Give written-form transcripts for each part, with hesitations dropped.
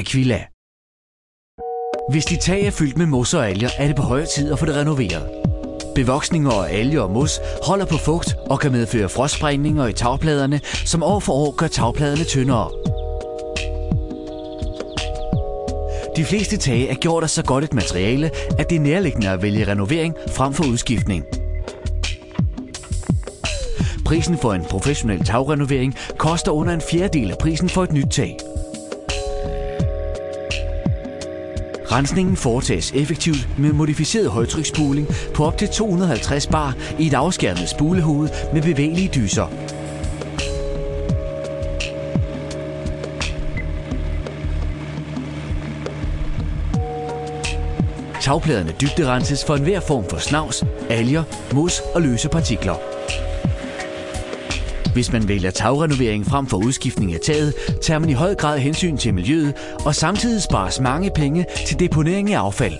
Aquila. Hvis dit tag er fyldt med mos og alger, er det på høje tid at få det renoveret. Bevoksninger af alger og mos holder på fugt og kan medføre frostsprængninger i tagpladerne, som år for år gør tagpladerne tyndere. De fleste tage er gjort af så godt et materiale, at det er nærliggende at vælge renovering frem for udskiftning. Prisen for en professionel tagrenovering koster under en fjerdedel af prisen for et nyt tag. Rensningen foretages effektivt med modificeret højtryksspuling på op til 250 bar i et afskærmet spulehoved med bevægelige dyser. Tagpladerne dybderenses for enhver form for snavs, alger, mos og løse partikler. Hvis man vælger tagrenovering frem for udskiftning af taget, tager man i høj grad hensyn til miljøet, og samtidig spares mange penge til deponering af affald.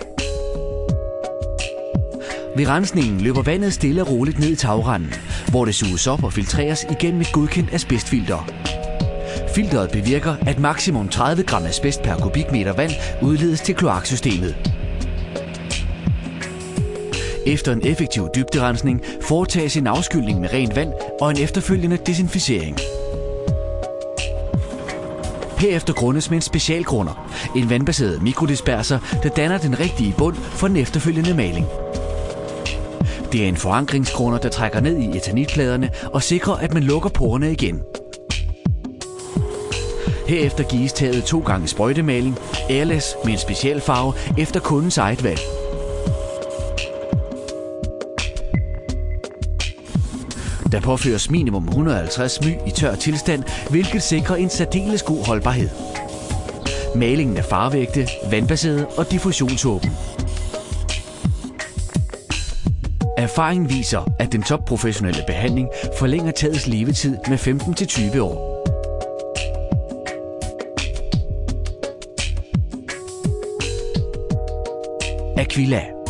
Ved rensningen løber vandet stille og roligt ned i tagrenden, hvor det suges op og filtreres igennem et godkendt asbestfilter. Filteret bevirker, at maksimum 30 gram asbest per kubikmeter vand udledes til kloaksystemet. Efter en effektiv dybderensning foretages en afskylning med rent vand og en efterfølgende desinficering. Herefter grundes med en specialgrunder, en vandbaseret mikrodisperser, der danner den rigtige bund for den efterfølgende maling. Det er en forankringsgrunder, der trækker ned i eternitpladerne og sikrer, at man lukker porerne igen. Herefter gives taget 2 gange sprøjtemaling, airless med en specialfarve efter kundens eget valg. Der påføres minimum 150 my i tør tilstand, hvilket sikrer en særdeles god holdbarhed. Malingen er farveægte, vandbaseret og diffusionsåben. Erfaringen viser, at den topprofessionelle behandling forlænger tagets levetid med 15-20 år. Aquila.